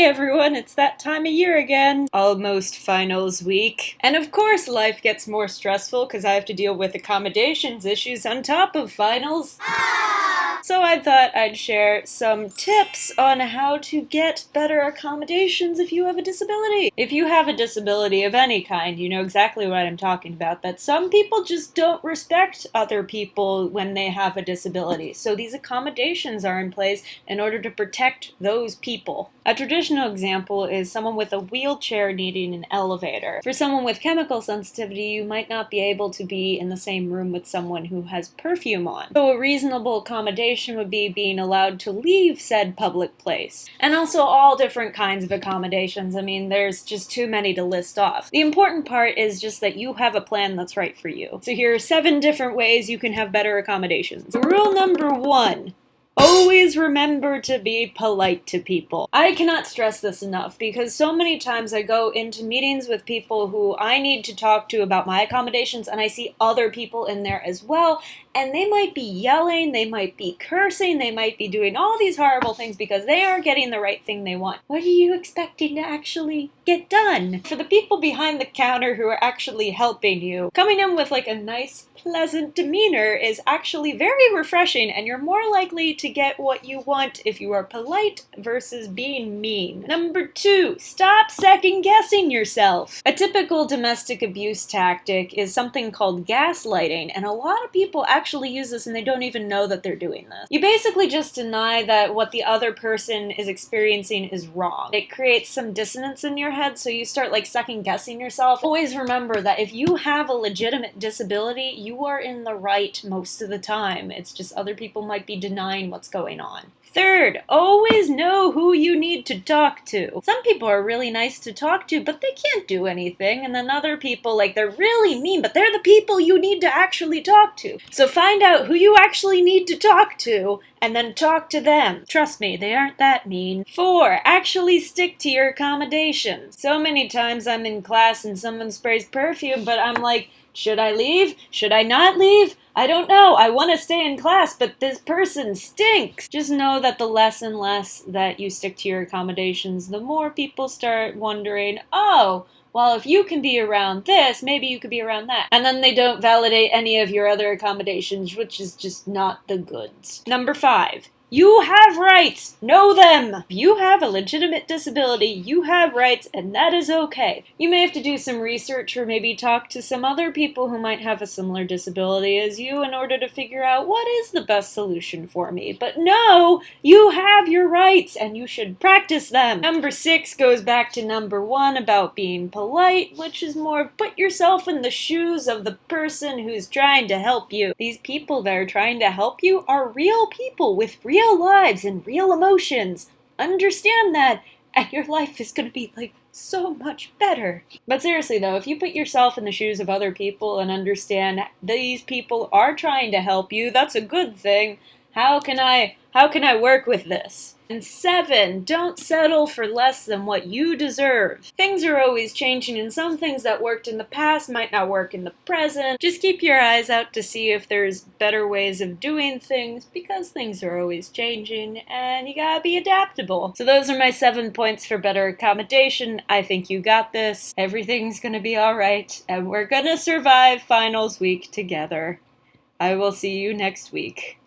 everyone, it's that time of year again. Almost finals week. And of course life gets more stressful because I have to deal with accommodations issues on top of finals. So I thought I'd share some tips on how to get better accommodations if you have a disability. If you have a disability of any kind, you know exactly what I'm talking about, that some people just don't respect other people when they have a disability. So these accommodations are in place in order to protect those people. A traditional example is someone with a wheelchair needing an elevator. For someone with chemical sensitivity, you might not be able to be in the same room with someone who has perfume on. So a reasonable accommodation would be being allowed to leave said public place. And also all different kinds of accommodations. I mean, there's just too many to list off. The important part is just that you have a plan that's right for you. So here are 7 different ways you can have better accommodations. Rule number 1. Always remember to be polite to people. I cannot stress this enough because so many times I go into meetings with people who I need to talk to about my accommodations and I see other people in there as well, and they might be yelling, they might be cursing, they might be doing all these horrible things because they aren't getting the right thing they want. What are you expecting to actually get done? For the people behind the counter who are actually helping you, coming in with like a nice, pleasant demeanor is actually very refreshing, and you're more likely to get what you want if you are polite versus being mean. Number 2, stop second-guessing yourself. A typical domestic abuse tactic is something called gaslighting, and a lot of people actually use this and they don't even know that they're doing this. You basically just deny that what the other person is experiencing is wrong. It creates some dissonance in your head, so you start like second-guessing yourself. Always remember that if you have a legitimate disability, you are in the right most of the time. It's just other people might be denying what's going on. Third, always know who you need to talk to. Some people are really nice to talk to, but they can't do anything. And then other people, like, they're really mean, but they're the people you need to actually talk to. So find out who you actually need to talk to, and then talk to them. Trust me, they aren't that mean. 4, actually stick to your accommodations. So many times I'm in class and someone sprays perfume, but I'm like, should I leave? Should I not leave? I don't know. I want to stay in class, but this person stinks. Just know that the less and less that you stick to your accommodations, the more people start wondering, oh, well, if you can be around this, maybe you could be around that. And then they don't validate any of your other accommodations, which is just not the goods. Number 5. You have rights! Know them! If you have a legitimate disability, you have rights, and that is okay. You may have to do some research or maybe talk to some other people who might have a similar disability as you in order to figure out what is the best solution for me. But no, you have your rights, and you should practice them. Number 6 goes back to number 1 about being polite, which is more put yourself in the shoes of the person who's trying to help you. These people that are trying to help you are real people with real lives and real emotions. Understand that, and your life is going to be like so much better. But seriously though, if you put yourself in the shoes of other people and understand these people are trying to help you, that's a good thing. How can I work with this? And 7, don't settle for less than what you deserve. Things are always changing, and some things that worked in the past might not work in the present. Just keep your eyes out to see if there's better ways of doing things, because things are always changing, and you gotta be adaptable. So those are my 7 points for better accommodation. I think you got this. Everything's gonna be alright, and we're gonna survive finals week together. I will see you next week.